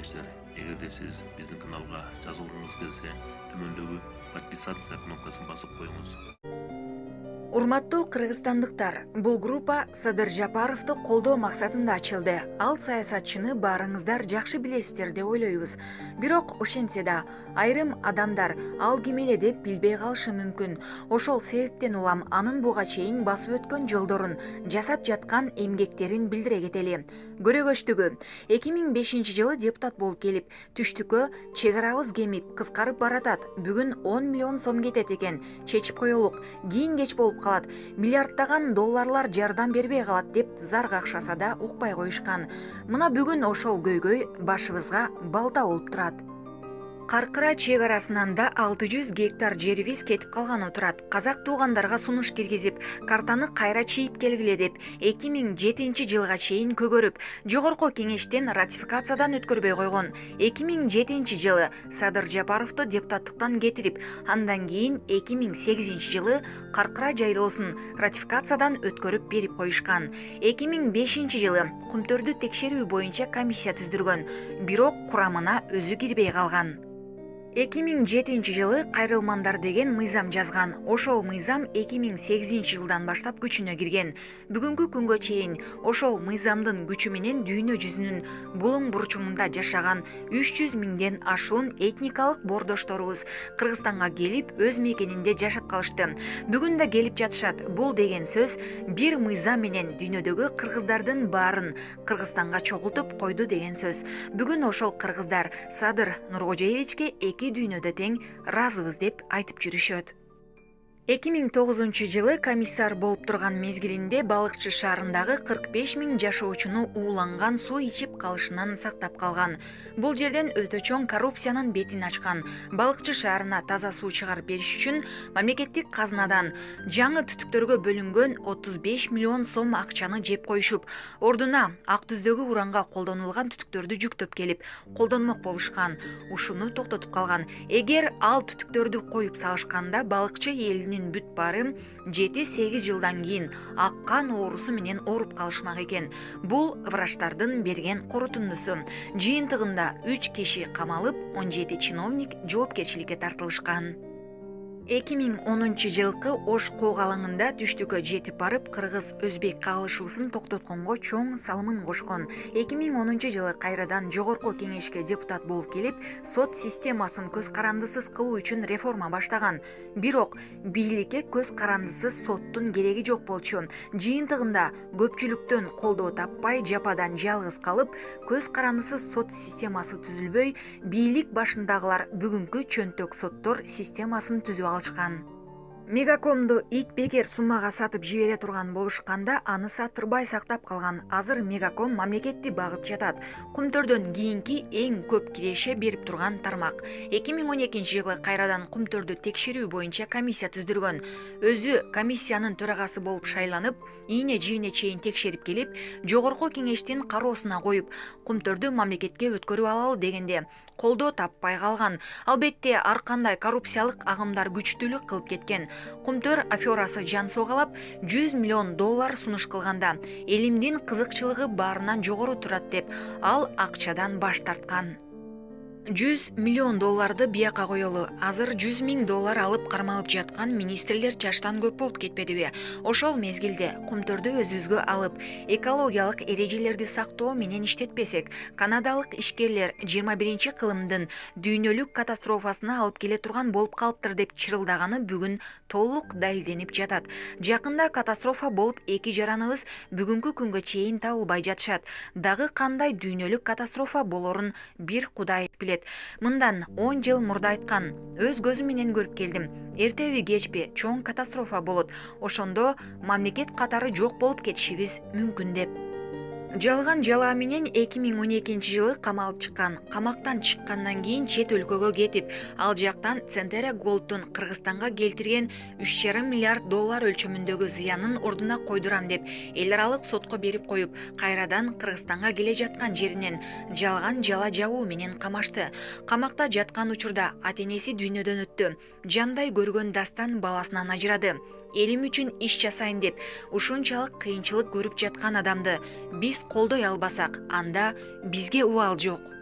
gençler. Эгерде сиз биздин каналга жазылгыңыз келсе, төмөндөгү подписаться кнопкасын басып коюңуз. Урматтуу кыргызстандыктар, бул группа Садыр Жапаровду колдоо максатында ачылды. Ал саясатчыны баарыңыздар жакшы билесиздер деп ойлойбуз. Бирок ошентсе да айрым адамдар ал ким эле деп билбей калышы мүмкүн. Ошол себептен улам анын буга чейин басып өткөн жолдорун, жасап жаткан эмгектерин билдире кетели. Көрөгөчтүгү 2005-жылы депутат болуп келип, түштүккө чек арабыз кемип, кыскарып баратат. Бүгүн 10 миллион сом кетет экен. Чечип коелук. Кийин кеч болуп калат. Миллиарддаган долларлар жардам бербей калат деп зар какшаса да укпай коюшкан. Мына бүгүн ошол көйгөй башыбызга балта болуп турат. Каркыра чек арасынан да 600 гектар жерибиз кетип калганы турат. Казак туугандарга сунуш киргизип, картаны кайра чийип келгиле деп 2007-жылга чейин көгөрүп, жогорку кеңештен ратификациядан өткөрбөй койгон. 2007-жылы Садыр Жапаровду депутаттыктан кетирип, андан кийин 2008-жылы Каркыра жайлоосун ратификациядан өткөрүп берип коюшкан. 2005-жылы Кумтөрдү текшерүү боюнча комиссия түздүргөн, бирок курамына өзү кирбей калган. 2007-жылы кайрылмандар деген мыйзам жазган. Ошол мыйзам 2008-жылдан баштап күчүнө кирген. Бүгүнкү күнгө чейин ошол мыйзамдын күчү менен дүйнө жүзүнүн булуң бурчугунда жашаган 300 миңден ашуун этникалык боордошторубуз Кыргызстанга келип, өз мекенинде жашап калышты. Бүгүн да келип жатышат. Бул деген сөз бир мыйзам менен дүйнөдөгү кыргыздардын баарын Кыргызстанга чогултуп койду деген сөз. Бүгүн ошол кыргыздар Садыр Нуркожоевичке эки дүйнөдө тең разыбыз деп айтып жүрүшөт. 2009-жылы комиссар болуп турган мезгилинде Балыкчы шаарындагы 45 миң жашоочуну ууланган суу ичип калышынан сактап калган. Бул жерден өтө чоң коррупциянын бетин ачкан. Балыкчы шаарына таза суу чыгарып бериш үчүн мамлекеттик казынадан жаңы түтүктөргө бөлүнгөн 35 миллион сом акчаны жеп коюшуп, ордуна ак түздөгү уранга колдонулган түтүктөрдү жүктөп келип, колдонмок болушкан. Ушуну токтотуп калган. Эгер ал түтүктөрдү коюп салышканда балыкчы элинин бүт бары 7-8 жылдан кийин ак кан оорусу менен ооруп калышмак экен. Бул врачтардын берген корутундусу. Жыйынтыгында 3 киши камалып, 17 чиновник жоопкерчиликке тартылышкан. 2010-жылкы Ош кок алаңында түштүккө жетип барып, кыргыз-өзбек кагылышуусун токтотконго чоң салымын кошкон. 2010-жылы кайрадан жогорку кеңешке депутат болуп келип, сот системасын көз карандысыз кылуу үчүн реформа баштаган. Бирок бийликке көз карандысыз соттун кереги жок болчу. Жыйынтыгында көпчүлүктөн колдоо таппай, жападан жалгыз калып, көз карандысыз сот системасы түзүлбөй, бийлик башындагылар бүгүнкү чөнтөк соттор системасын түзүп алышкан. Мегакомду ит бекер суммага сатып жибере турган болушканда, аны сатырбай сактап калган. Азыр Мегаком мамлекетти багып жатат. Кумтөрдөн кийинки эң көп киреше берип турган тармак. 2012-жылы кайрадан Кумтөрдү текшерүү боюнча комиссия түздүргөн. Өзү комиссиянын төрагасы болуп шайланып, ийне жибине чейин текшерип келип, жогорку кеңештин кароосуна коюп, Кумтөрдү мамлекетке өткөрүп алалы дегенде колдоо таппай калган. Албетте, ар кандай коррупциялык агымдар күчтүүлүк кылып кеткен. Кумтөр аферасы жан согалап, 100 миллион доллар сунуш кылганда, элимдин кызыкчылыгы баарынан жогору турат деп, ал акчадан баш тарткан. 100 миллион долларды бияка коелу. Азыр 100 миң доллар алып кармалып жаткан министрлер чаштан көп болуп кетпедиби? Ошол мезгилде Кумтөрдү өзүбүзгө алып, экологиялык эрежелерди сактоо менен иштетпесек, канадалык ишкерлер 21-кылымдын дүйнөлүк катастрофасына алып келе турган болуп калыптыр деп чырылдаганы бүгүн толук далилденип жатат. Жакында катастрофа болуп, эки жараныбыз бүгүнкү күнгө чейин табылбай жатышат. Дагы кандай дүйнөлүк катастрофа болорун бир Кудай билет. Мындан 10 жыл мурда айткан, өз көзүм менен көрүп келдим. Эртеби кечпи чоң катастрофа болот. Ошондо мамлекет катары жок болуп кетишибиз мүмкүн деп. Жалган жалаа менен 2012-жылы камалып чыккан. Камактан чыккандан кийин чет өлкөгө кетип, ал жактан Центера Голдтун Кыргызстанга келтирген 3,5 миллиард доллар өлчөмүндөгү зыянын ордуна койдурам деп эл аралык сотко берип коюп, кайрадан Кыргызстанга келе жаткан жеринен жалган жала жабуу менен камашты. Камакта жаткан учурда ата-энеси дүйнөдөн өттү. Жандай көргөн дастан баласынан ажырады. Элим үчүн иш жасайм деп ушунчалык кыйынчылык көрүп жаткан адамды биз колдой албасак, анда бизге убал жок.